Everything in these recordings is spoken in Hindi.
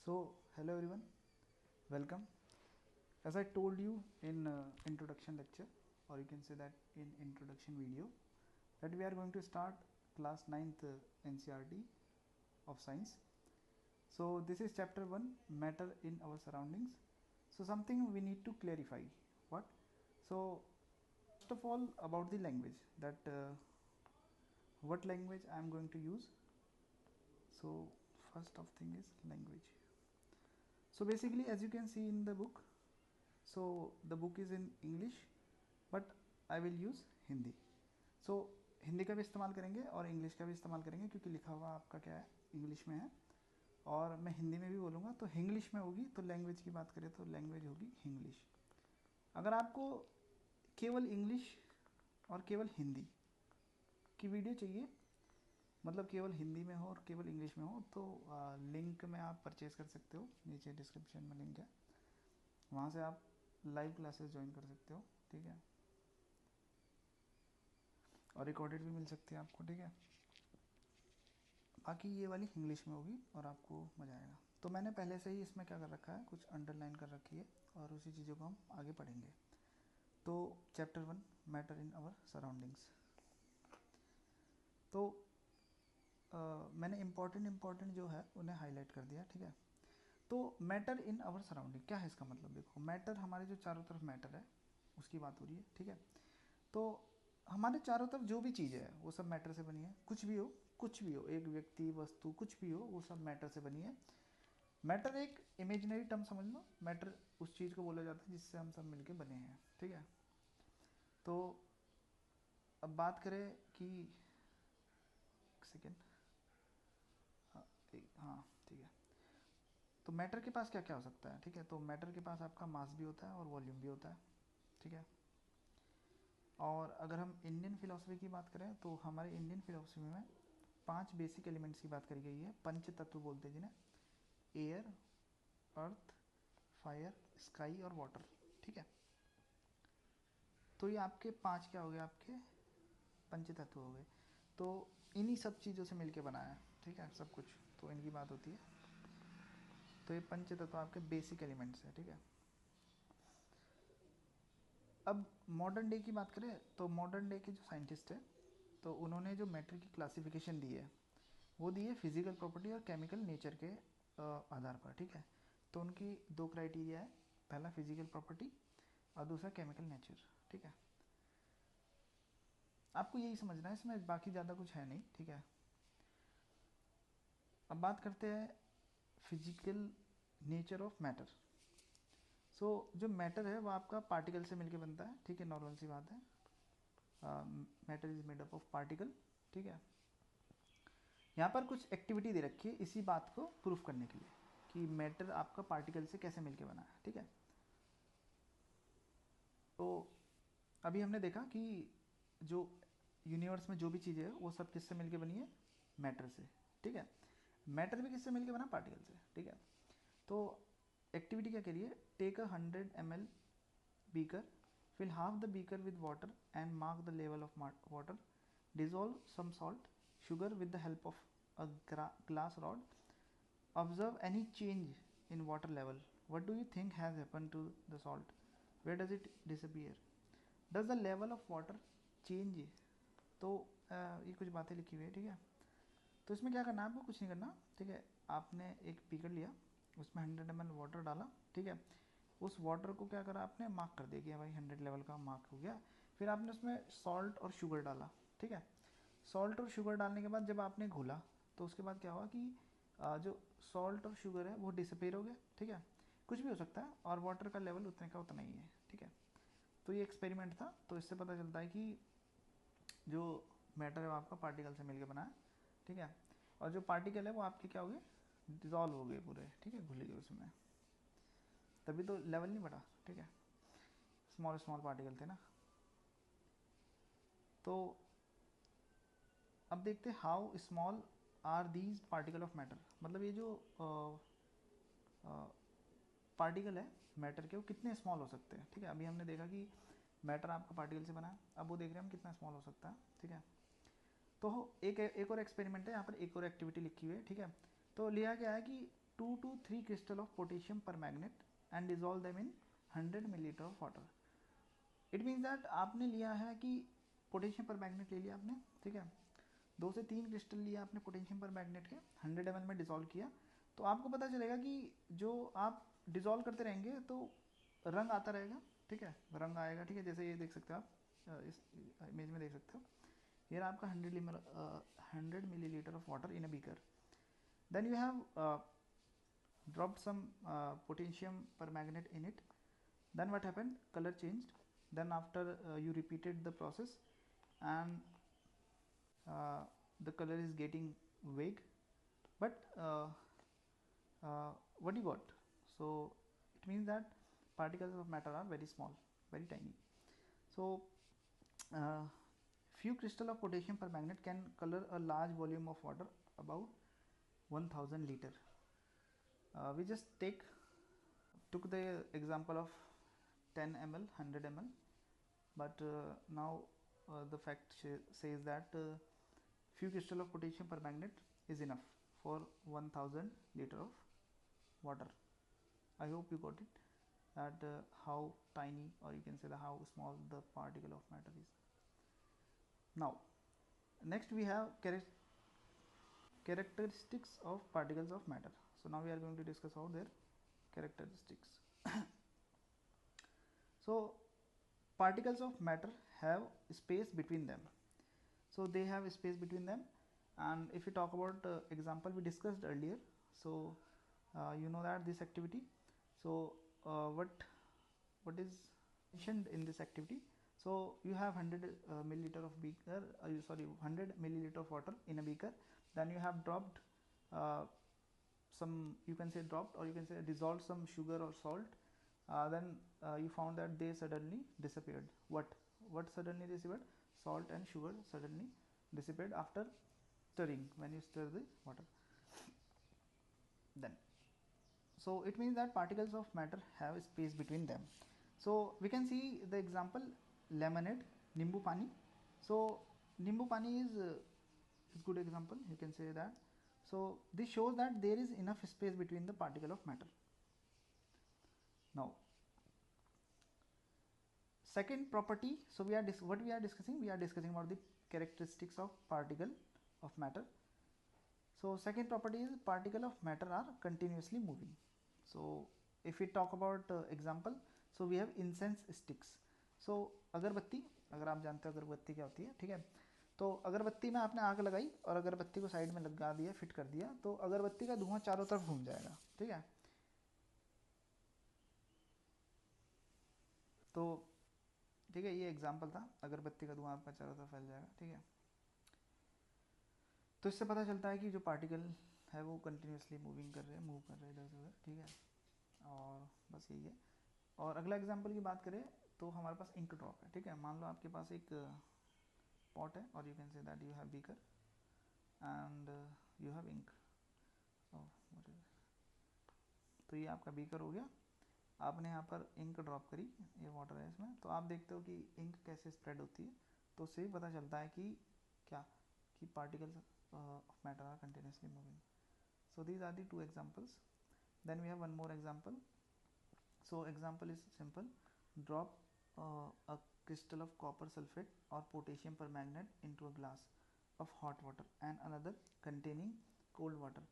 Hello everyone, welcome. As I told you in introduction lecture, or you can say that in introduction video, that we are going to start class 9th NCERT of science. So this is chapter 1, matter in our surroundings. So something we need to clarify. What? So first of all, about the language, that what language I am going to use. So first of thing is language. So basically, as you can see in the book, so the book is in English, but I will use Hindi. So Hindi का भी इस्तेमाल करेंगे और इंग्लिश का भी इस्तेमाल करेंगे, क्योंकि लिखा हुआ आपका क्या है, इंग्लिश में है, और मैं हिंदी में भी बोलूँगा तो इंग्लिश में होगी. तो लैंग्वेज की बात करें तो लैंग्वेज होगी इंग्लिश. अगर आपको केवल इंग्लिश और केवल हिंदी की वीडियो चाहिए, मतलब केवल हिंदी में हो और केवल इंग्लिश में हो, तो लिंक में आप परचेज़ कर सकते हो. नीचे डिस्क्रिप्शन में लिंक है, वहाँ से आप लाइव क्लासेस ज्वाइन कर सकते हो. ठीक है, और रिकॉर्डेड भी मिल सकते हैं आपको. ठीक है, बाकी ये वाली इंग्लिश में होगी और आपको मज़ा आएगा. तो मैंने पहले से ही इसमें क्या कर रखा है, कुछ अंडरलाइन कर रखी है, और उसी चीज़ों को हम आगे पढ़ेंगे. तो chapter 1, matter in our surroundings. तो मैंने इम्पॉर्टेंट जो है उन्हें हाईलाइट कर दिया. ठीक है, तो मैटर इन आवर सराउंडिंग क्या है, इसका मतलब देखो, मैटर हमारे जो चारों तरफ मैटर है उसकी बात हो रही है. ठीक है, तो हमारे चारों तरफ जो भी चीज़ें है वो सब मैटर से बनी है. कुछ भी हो, एक व्यक्ति, वस्तु, कुछ भी हो, वो सब मैटर से बनी है. मैटर एक इमेजिनरी टर्म समझ लो. मैटर उस चीज़ को बोला जाता है जिससे हम सब मिलके बने हैं. ठीक है, तो अब बात करें कि एक सेकेंड, हाँ ठीक है. तो मैटर के पास क्या क्या हो सकता है. ठीक है, तो मैटर के पास आपका मास भी होता है और वॉल्यूम भी होता है. ठीक है, और अगर हम इंडियन फिलोसफी की बात करें तो हमारे इंडियन फिलोसफी में 5 बेसिक एलिमेंट्स की बात करी गई है. पंच तत्व बोलते हैं जिन्हें, एयर, अर्थ, फायर, स्काई और वाटर. ठीक है, तो ये आपके 5 क्या हो गए, आपके पंच तत्व हो गए. तो इन्हीं सब चीज़ों से मिलके बना है. ठीक है, सब कुछ तो इनकी बात होती है. तो ये पंच तत्व आपके बेसिक एलिमेंट्स है. ठीक है, अब मॉडर्न डे की बात करें तो मॉडर्न डे के जो साइंटिस्ट है, तो उन्होंने जो मैटर की क्लासिफिकेशन दी है वो दी है फिजिकल प्रॉपर्टी और केमिकल नेचर के आधार पर. ठीक है, तो उनकी 2 क्राइटेरिया है, पहला फिजिकल प्रॉपर्टी और दूसरा केमिकल नेचर. ठीक है, आपको यही समझना है, इसमें बाकी ज़्यादा कुछ है नहीं. ठीक है, अब बात करते हैं फिजिकल नेचर ऑफ मैटर. सो जो मैटर है वो आपका पार्टिकल से मिलके बनता है. ठीक है, नॉर्मल सी बात है, matter is made up of particle. ठीक है, यहाँ पर कुछ एक्टिविटी दे रखी है इसी बात को प्रूफ करने के लिए कि मैटर आपका पार्टिकल से कैसे मिलके बना है. ठीक है, तो अभी हमने देखा कि जो यूनिवर्स में जो भी चीज़ें है वो सब किससे मिलके बनी है, मैटर से. ठीक है, मैटर भी किससे मिलके बना, पार्टिकल से. ठीक है, तो एक्टिविटी क्या करिए, take 100 ml beaker, fill half the beaker with water and mark the level of water. Dissolve some salt, sugar with the help of a glass rod. Observe any change in water level. What do you think has happened to the salt? Where does it disappear? Does the level of water change? तो ये कुछ बातें लिखी हुई है. ठीक है, तो इसमें क्या करना है, आपको कुछ नहीं करना. ठीक है, आपने एक बीकर लिया, उसमें 100 ml वाटर डाला. ठीक है, उस वाटर को क्या करा आपने, मार्क कर दिया कि भाई 100 लेवल का मार्क हो गया. फिर आपने उसमें सॉल्ट और शुगर डाला. ठीक है, सॉल्ट और शुगर डालने के बाद जब आपने घोला तो उसके बाद क्या हुआ कि जो सॉल्ट और शुगर है वो डिसअपेयर हो गया. ठीक है, कुछ भी हो सकता है, और वाटर का लेवल उतने का उतना ही है. ठीक है, तो ये एक्सपेरिमेंट था. तो इससे पता चलता है कि जो मैटर है वो आपका पार्टिकल से मिलकर बना है. ठीक है, और जो पार्टिकल है वो आपके क्या हो गए, डिजॉल्व हो गए पूरे. ठीक है, घुल गए उसमें, तभी तो लेवल नहीं बढ़ा. ठीक है, स्मॉल स्मॉल पार्टिकल थे ना. तो अब देखते हैं how small are these particle of matter. मतलब ये जो पार्टिकल है मैटर के, वो कितने स्मॉल हो सकते हैं. ठीक है, अभी हमने देखा कि मैटर आपका पार्टिकल से बना है, अब वो देख रहे हैं हम कितना स्मॉल हो सकता है. ठीक है, तो एक और एक्सपेरिमेंट है, यहाँ पर एक और एक्टिविटी लिखी हुई है. ठीक है, तो लिया गया है कि 2 to 3 crystal of potassium permanganate and dissolve them in 100 milliliter of water. It means that आपने लिया है कि पोटेशियम परमैंगनेट ले लिया आपने, ठीक है, 2 से 3 क्रिस्टल लिया आपने पोटेशियम परमैंगनेट के, 100 ml में डिसॉल्व किया, तो आपको पता चलेगा कि जो आप डिसॉल्व करते रहेंगे तो रंग आता रहेगा, ठीक है, रंग आएगा, ठीक है, जैसे ये देख सकते हो आप इस इमेज में देख सकते हो, ये आपका 100 milliliter of water in a beaker. Then you have dropped some potassium permanganate in it. Then what happened? Color changed. Then after you repeated the process and the color is getting vague, but what you got? So it means that particles of matter are very small, very tiny. So few crystal of potassium permanganate can color a large volume of water, about 1000 liter. We just took the example of 10 ml, 100 ml, but now the fact says that few crystal of potassium permanganate is enough for 1000 liter of water. I hope you got it, that how tiny, or you can say how small the particle of matter is. Now next we have characteristics of particles of matter. So now we are going to discuss about their characteristics. So particles of matter have space between them. So they have a space between them, and if we talk about example we discussed earlier, so you know that this activity, so what is mentioned in this activity. So you have 100 milliliter of beaker, 100 milliliter of water in a beaker, then you have dropped some, you can say dropped, or you can say dissolved some sugar or salt, then you found that they suddenly disappeared. What suddenly disappeared? Salt and sugar suddenly disappeared after stirring, when you stir the water. Then, so it means that particles of matter have a space between them. So we can see the example lemonade, nimbu pani. So nimbu pani is good example, you can say that. So this shows that there is enough space between the particle of matter. Now second property, so what we are discussing about the characteristics of particle of matter. So second property is particle of matter are continuously moving. So if we talk about example, so we have incense sticks. So अगरबत्ती, अगर आप जानते हो अगरबत्ती क्या होती है, ठीक है, तो अगरबत्ती में आपने आग लगाई और अगरबत्ती को साइड में लगा दिया, फिट कर दिया, तो अगरबत्ती का धुआं चारों तरफ घूम जाएगा, ठीक है, तो ठीक है, ये एग्जांपल था, अगरबत्ती का धुआं आपका चारों तरफ फैल जाएगा, ठीक है। तो इससे पता चलता है कि जो पार्टिकल है वो कंटिन्यूसली मूव कर रहे हैं इधर से उधर, ठीक है, और बस यही है। और अगला एग्जांपल की बात करें तो हमारे पास इंक ड्रॉप है, ठीक है, मान लो आपके पास एक पॉट है, और you can say that you have beaker and you have ink, तो ये आपका बीकर हो गया, आपने यहाँ पर इंक ड्रॉप करी, ये वाटर है इसमें, तो आप देखते हो कि इंक कैसे स्प्रेड होती है, तो उससे भी पता चलता है कि क्या, कि particles of matter are continuously moving. So these are the two examples. Then we have one more example. So example is simple. Drop a crystal of copper sulfate or potassium permanganate into a glass of hot water and another containing cold water.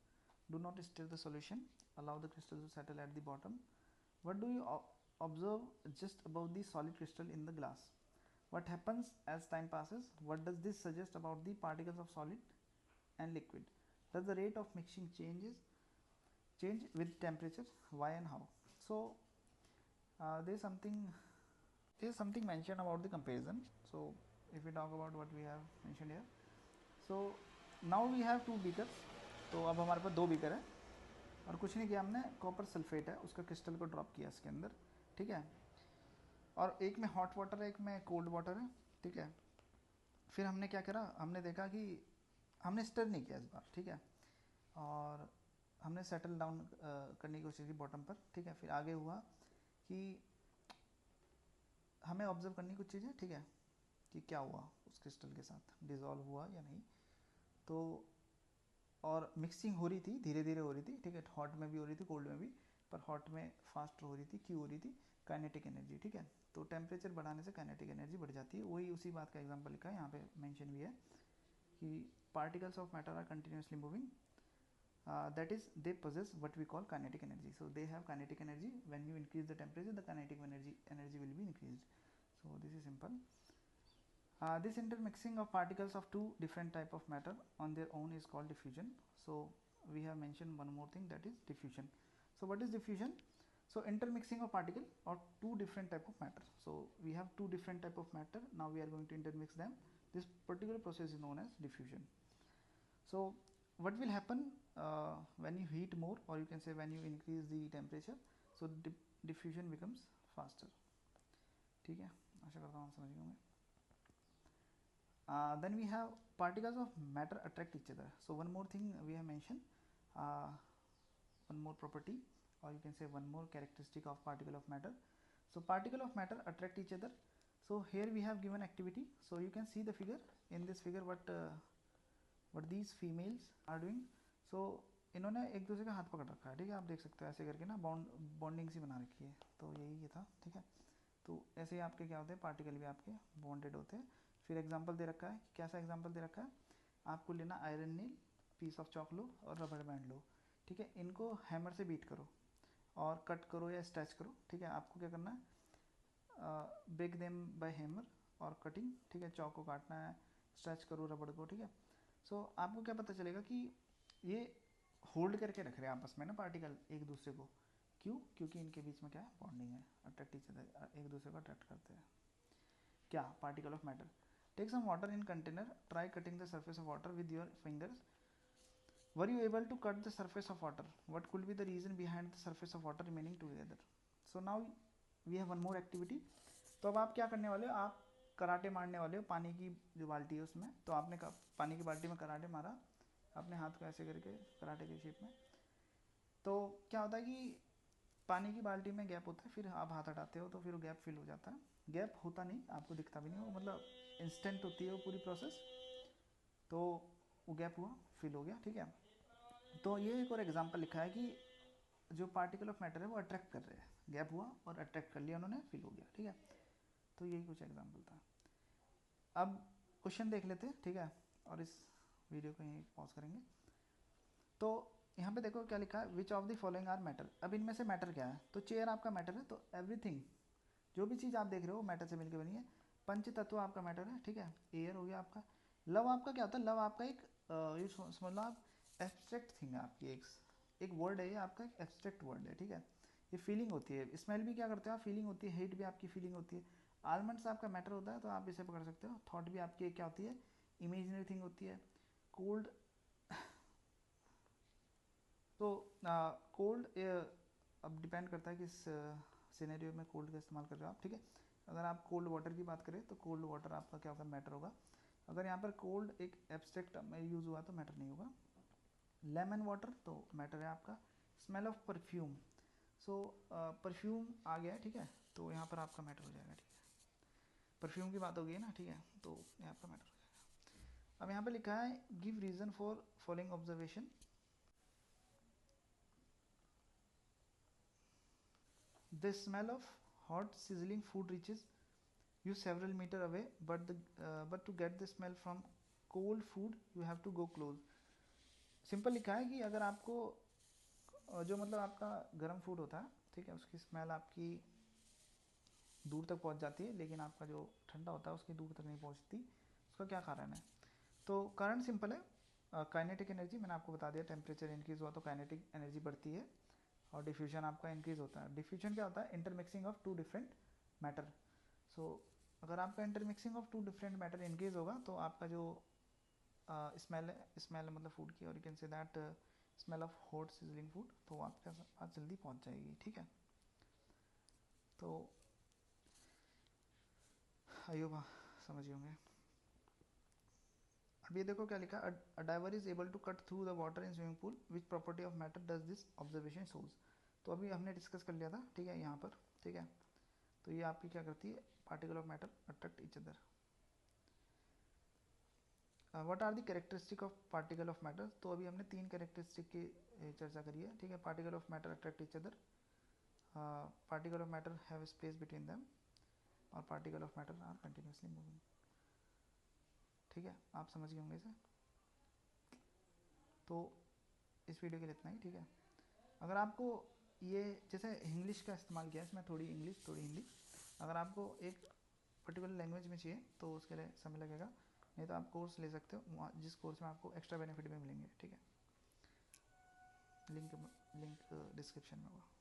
Do not stir the solution. Allow the crystal to settle at the bottom. What do you observe just above the solid crystal in the glass? What happens as time passes? What does this suggest about the particles of solid and liquid? Does the rate of mixing change with temperature? Why and how? So there is something mentioned about the comparison. So if we talk about what we have mentioned here, so now we have two beakers. तो अब हमारे पास दो बीकर है और कुछ नहीं किया हमने, कॉपर सल्फेट है उसका क्रिस्टल को ड्रॉप किया इसके अंदर, ठीक है, और एक में हॉट वाटर है एक में कोल्ड वाटर है, ठीक है। फिर हमने क्या करा, हमने देखा कि हमने स्टर नहीं किया इस बार, ठीक है, और हमने सेटल डाउन करने की कोशिश की बॉटम पर, ठीक है। फिर आगे हुआ कि हमें ऑब्जर्व करनी कुछ चीज़ें, ठीक है, कि क्या हुआ उस क्रिस्टल के साथ, डिज़ोल्व हुआ या नहीं। तो और मिक्सिंग हो रही थी, धीरे धीरे हो रही थी, ठीक है, हॉट में भी हो रही थी, कोल्ड में भी, पर हॉट में फास्ट हो रही थी, क्यों हो रही थी, काइनेटिक एनर्जी, ठीक है। तो टेम्परेचर बढ़ाने से काइनेटिक एनर्जी बढ़ जाती है, वही उसी बात का एग्जांपल लिखा है यहाँ पे, मेंशन भी है कि particles of matter are continuously moving, that is they possess what we call kinetic energy. So they have kinetic energy. When you increase the temperature, the kinetic energy will be increased. So this is simple. This intermixing of particles of two different type of matter on their own is called diffusion. So we have mentioned one more thing, that is diffusion. So what is diffusion? So intermixing of particle or two different type of matter. So we have two different type of matter, now we are going to intermix them. This particular process is known as diffusion. So what will happen when you heat more, or you can say when you increase the temperature, so diffusion becomes faster, ठीक है, आशा करता हूँ आप समझ गए होंगे. Then we have particles of matter attract each other. So one more thing we have mentioned, one more property, or you can say one more characteristic of particle of matter. So particle of matter attract each other. So here we have given activity. So you can see the figure. In this figure what these females are doing. So इन्होंने एक दूसरे का हाथ पकड़ रखा है, ठीक है, आप देख सकते हो ऐसे करके ना, बॉन्डिंग सी बना रखी है. तो यही ये था, ठीक है. तो ऐसे ही आपके क्या होते हैं, पार्टिकल भी आपके बॉन्डेड होते हैं. फिर एग्जांपल दे रखा है, कैसा एग्जांपल दे रखा है, आपको लेना iron nail, piece of chalk लो और रबड़ बैंड लो, ठीक है, इनको हैमर से बीट करो और कट करो या स्ट्रेच करो, ठीक है. आपको क्या करना है, ब्रेक देम बाय हैमर और कटिंग, ठीक है, चॉक को काटना है, स्ट्रेच करो रबड़ को, ठीक है. सो आपको क्या पता चलेगा कि ये होल्ड करके रख रहे हैं आपस में ना पार्टिकल एक दूसरे को. क्यों? क्योंकि इनके बीच में क्या है, बॉन्डिंग है, अट्रैक्ट ईच अदर, एक दूसरे को अट्रैक्ट करते हैं. क्या? Particle of matter. Take some water in container, try cutting the surface of water with your fingers. Were you able to cut the surface of water? What could be the reason behind the surface of water remaining together? So now we have one more activity. तो अब आप क्या करने वाले हो, आप कराटे मारने वाले हो पानी की जो बाल्टी है उसमें. तो आपने पानी की बाल्टी में कराटे मारा अपने हाथ को ऐसे करके कराटे के शेप में. तो क्या होता है कि पानी की बाल्टी में गैप होता है, फिर आप हाथ हटाते हो तो फिर वो गैप फिल हो जाता है. गैप होता नहीं, आपको दिखता भी नहीं, वो मतलब इंस्टेंट होती है वो पूरी प्रोसेस. तो वो गैप हुआ, फिल हो गया, ठीक है. तो ये एक और एग्जांपल लिखा है कि जो पार्टिकल ऑफ मैटर है वो अट्रैक्ट कर रहे हैं, गैप हुआ और अट्रैक्ट कर लिया उन्होंने, फिल हो गया, ठीक है. तो यही कुछ एग्जांपल था. अब क्वेश्चन देख लेते हैं, ठीक है, और इस वीडियो को यहीं पॉज करेंगे. तो यहाँ पे देखो क्या लिखा है, which of the following are matter. अब इनमें से मैटर क्या है, तो चेयर आपका मैटर है, तो एवरीथिंग जो भी चीज़ आप देख रहे हो मैटर से मिलकर बनी है. पंच तत्व आपका मैटर है, ठीक है, एयर हो गया आपका. लव आपका क्या होता है, लव आपका एक ये समझ लो आप, एब्स्ट्रैक्ट थिंग है आपकी, एक वर्ड है ये आपका, एक एब्स्ट्रैक्ट वर्ड है, ठीक है. ये फीलिंग होती है, स्मेल भी क्या करते हो आप, फीलिंग होती है, हेट भी आपकी फीलिंग होती है. आलमंड्स आपका मैटर होता है, तो आप इसे पकड़ सकते हो. थॉट भी आपकी क्या होती है, इमेजिनरी थिंग होती है. कोल्ड, तो कोल्ड अब डिपेंड करता है कि इस सिनेरियो में कोल्ड का इस्तेमाल कर रहे हो आप, ठीक है. अगर आप कोल्ड वाटर की बात करें तो कोल्ड वाटर आपका क्या होगा, मैटर होगा. अगर यहाँ पर कोल्ड एक एब्स्ट्रैक्ट में यूज़ हुआ तो मैटर नहीं होगा. लेमन वाटर तो मैटर है आपका. Smell of perfume, so perfume आ गया है, ठीक है, तो यहाँ पर आपका मैटर हो जाएगा, ठीक है. परफ्यूम की बात हो गई ना, ठीक है, तो यहाँ पर मैटर हो जाएगा. अब यहाँ पर लिखा है give reason for following observation. The smell of hot sizzling food reaches you several meter away, but to get the smell from cold food you have to go close. Simple लिखा है कि अगर आपको जो मतलब आपका गर्म फूड होता है, ठीक है, उसकी स्मेल आपकी दूर तक पहुंच जाती है, लेकिन आपका जो ठंडा होता है उसकी दूर तक नहीं पहुंचती. उसका क्या कारण है? तो कारण सिंपल है, काइनेटिक एनर्जी. मैंने आपको बता दिया, टेम्परेचर इंक्रीज हुआ तो काइनेटिक एनर्जी बढ़ती है और डिफ्यूजन आपका इंक्रीज होता है. डिफ्यूजन क्या होता है, intermixing of two different matter. So अगर आपका intermixing of two different matter increase होगा तो आपका जो स्मेल है, स्मेल मतलब फूड की, और you can say that smell of hot sizzling food, तो आपके पास जल्दी पहुंच जाएगी, ठीक है. तो आइयो समझिए होंगे. अब ये देखो क्या लिखा, a diver is able to cut through the water in swimming pool, which property of matter does this observation shows. तो अभी हमने डिस्कस कर लिया था, ठीक है, यहाँ पर, ठीक है. तो ये आपकी क्या करती है, particle of matter attract each other. What are the characteristic of particle of matter. तो अभी हमने 3 कैरेक्टरिस्टिक की चर्चा करी है, ठीक है। Particle of matter attract each other, particle of matter have space between them, और particle of matter are continuously moving, ठीक है। आप समझ गए होंगे इसे। तो इस वीडियो के लिए इतना ही, ठीक है। अगर आपको ये जैसे इंग्लिश का इस्तेमाल किया है इसमें, थोड़ी इंग्लिश थोड़ी हिंदी, अगर आपको एक पर्टिकुलर लैंग्वेज में चाहिए तो उसके लिए समय लगेगा, नहीं तो आप कोर्स ले सकते हो, जिस कोर्स में आपको एक्स्ट्रा बेनिफिट भी मिलेंगे, ठीक है। लिंक डिस्क्रिप्शन में होगा।